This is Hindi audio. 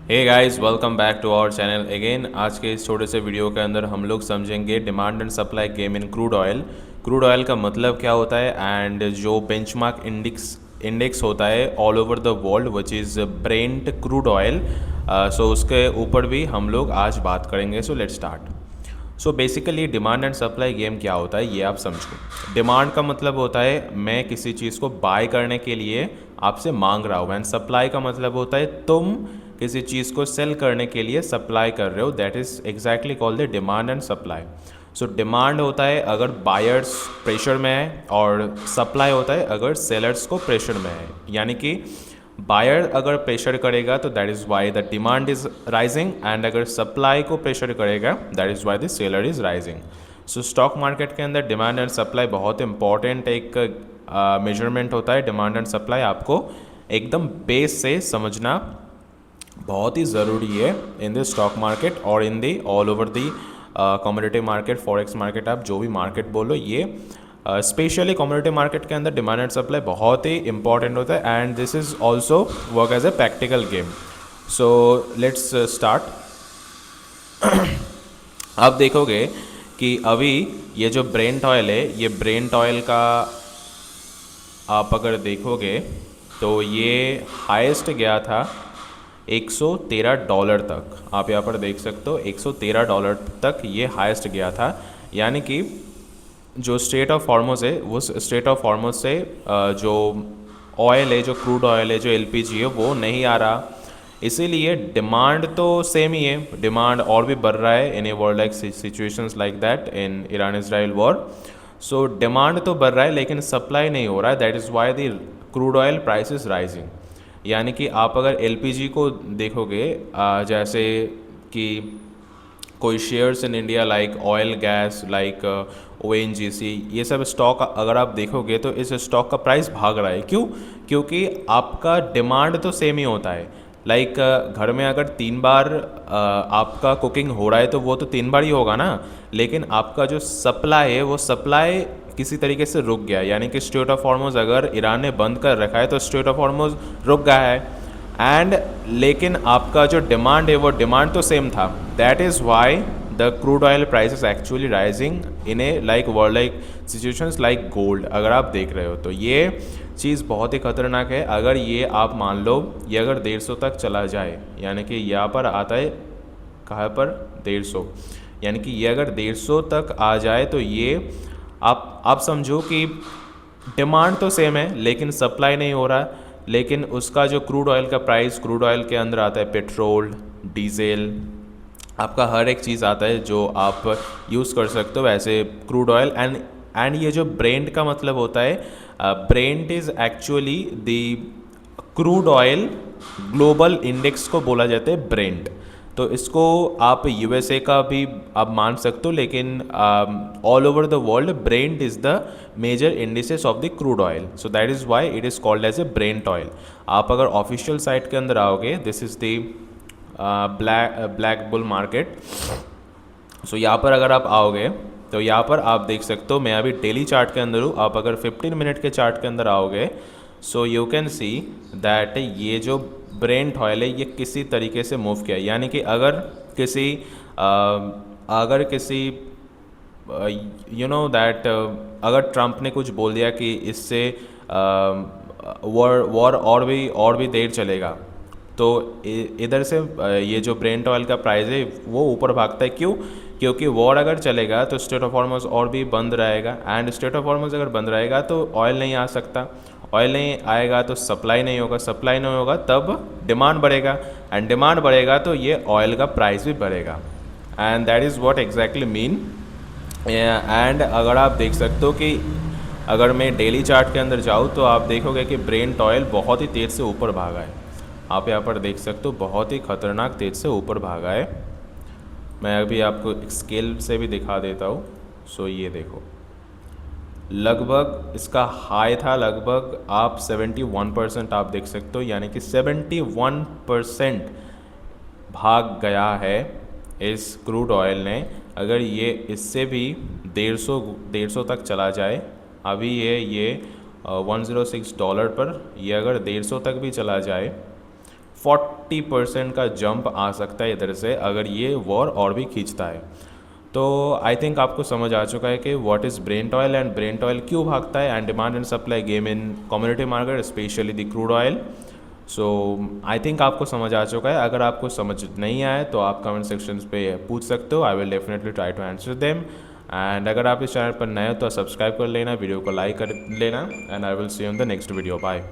Hey guys, welcome back to our channel again. आज के इस छोटे से वीडियो के अंदर हम लोग समझेंगे demand and supply game in crude oil. Crude oil का मतलब क्या होता है एंड जो बेंचमार्क इंडेक्स होता है all over the world which is Brent crude oil. So उसके ऊपर भी हम लोग आज बात करेंगे। So let's start. So basically demand and supply game क्या होता है ये आप समझो। डिमांड का मतलब होता है मैं किसी चीज़ को बाय करने के लिए आपसे मांग रहा हूँ, एंड सप्लाई का मतलब होता है तुम किसी चीज़ को सेल करने के लिए सप्लाई कर रहे हो। That is exactly called the demand and supply. So demand होता है अगर बायर्स प्रेशर में है, और सप्लाई होता है अगर सेलर्स को प्रेशर में है। यानी कि बायर अगर प्रेशर करेगा तो that is why the demand is rising, and अगर सप्लाई को प्रेशर करेगा that is why the seller is rising. So stock market के अंदर डिमांड एंड सप्लाई बहुत इंपॉर्टेंट एक मेजरमेंट होता है। डिमांड एंड सप्लाई आपको एकदम बेस से समझना बहुत ही ज़रूरी है इन द स्टॉक मार्केट और in the all over the commodity market, forex market, आप जो भी मार्केट बोलो। ये स्पेशली कमोडिटी मार्केट के अंदर डिमांड एंड सप्लाई बहुत ही इंपॉर्टेंट होता है, and this is also work as a practical game. So let's start. आप देखोगे कि अभी ये जो ब्रेंट ऑयल है, ये ब्रेंट ऑयल का आप अगर देखोगे तो ये हाईएस्ट गया था $113 तक। आप यहाँ पर देख सकते हो $113 तक ये हाईएस्ट गया था। यानी कि जो स्ट्रेट ऑफ हॉर्मुज़ है, वो स्ट्रेट ऑफ हॉर्मुज़ से जो ऑयल है, जो क्रूड ऑयल है, जो एलपीजी है, वो नहीं आ रहा। इसीलिए डिमांड तो सेम ही है, डिमांड और भी बढ़ रहा है in a world like situations like that in Iran Israel war. So demand तो बढ़ रहा है लेकिन सप्लाई नहीं हो रहा है। That is why the crude oil price is rising. यानी कि आप अगर एलपीजी को देखोगे, जैसे कि कोई shares in India like oil gas, like ONGC, ये सब स्टॉक अगर आप देखोगे तो इस स्टॉक का प्राइस भाग रहा है। क्यों? क्योंकि आपका डिमांड तो सेम ही होता है। लाइक घर में अगर 3 बार आपका कुकिंग हो रहा है तो वो तो 3 बार ही होगा ना। लेकिन आपका जो सप्लाई है, वो सप्लाई किसी तरीके से रुक गया। यानी कि स्ट्रेट ऑफ हॉर्मुज़ अगर ईरान ने बंद कर रखा है तो स्ट्रेट ऑफ हॉर्मुज़ रुक गया है, एंड लेकिन आपका जो डिमांड है वो डिमांड तो सेम था। That is why the crude oil price is actually rising in A like world like situations like gold. अगर आप देख रहे हो तो ये चीज़ बहुत ही खतरनाक है। अगर ये आप मान लो ये अगर 150 तक चला जाए, यानी कि यहाँ पर आता है कहाँ पर 150, यानी कि ये अगर 150 तक आ जाए तो ये आप समझो कि डिमांड तो सेम है लेकिन सप्लाई नहीं हो रहा। लेकिन उसका जो क्रूड ऑयल का प्राइस, क्रूड ऑयल के अंदर आता है पेट्रोल, डीजल, आपका हर एक चीज़ आता है जो आप यूज़ कर सकते हो वैसे क्रूड ऑयल। एंड ये जो ब्रेंट का मतलब होता है, Brent is actually the crude oil global index को बोला जाता है ब्रेंट। तो इसको आप यूएसए का भी आप मान सकते हो, लेकिन all over the world Brent is the major indices of the crude oil. So that is why it is called as a Brent oil. आप अगर ऑफिशियल साइट के अंदर आओगे, this is the black bull market. So यहाँ पर अगर आप आओगे तो यहाँ पर आप देख सकते हो, मैं अभी डेली चार्ट के अंदर हूँ। आप अगर 15 मिनट के चार्ट के अंदर आओगे, so you can see that ये जो ब्रेंट ऑयल है ये किसी तरीके से मूव किया। यानी कि अगर किसी यू नो दैट अगर ट्रंप ने कुछ बोल दिया कि इससे वॉर और भी देर चलेगा, तो इधर से ये जो ब्रेंट ऑयल का प्राइस है वो ऊपर भागता है। क्यों? क्योंकि वॉर अगर चलेगा तो स्ट्रेट ऑफ हॉर्मुज़ और भी बंद रहेगा, एंड स्ट्रेट ऑफ हॉर्मुज़ अगर बंद रहेगा तो ऑयल नहीं आ सकता। ऑयल नहीं आएगा तो सप्लाई नहीं होगा, सप्लाई नहीं होगा तब डिमांड बढ़ेगा, एंड डिमांड बढ़ेगा तो ये ऑयल का प्राइस भी बढ़ेगा। And that is what exactly mean. And अगर आप देख सकते हो कि अगर मैं डेली चार्ट के अंदर जाऊँ तो आप देखोगे कि ब्रेंट ऑयल बहुत ही तेज़ से ऊपर भागा है। आप यहाँ पर देख सकते हो बहुत ही खतरनाक तेज़ से ऊपर भागा है। मैं अभी आपको स्केल से भी दिखा देता हूँ। सो ये देखो, लगभग इसका हाई था लगभग आप 71% आप देख सकते हो, यानी कि 71% भाग गया है इस क्रूड ऑयल ने। अगर ये इससे भी 150 तक चला जाए, अभी ये $106 पर, ये अगर 150 तक भी चला जाए 40% का जंप आ सकता है इधर से अगर ये वॉर और भी खींचता है। तो आई थिंक आपको समझ आ चुका है कि what is Brent oil and Brent oil क्यों भागता है, and demand and supply game in community market specially the crude oil. So I think आपको समझ आ चुका है। अगर आपको समझ नहीं आए तो आप कमेंट सेक्शंस पे पूछ सकते हो, I will definitely try to answer them. And अगर आप इस चैनल पर नए हो तो सब्सक्राइब कर लेना, वीडियो को लाइक कर लेना, and I will see you in the next video. Bye.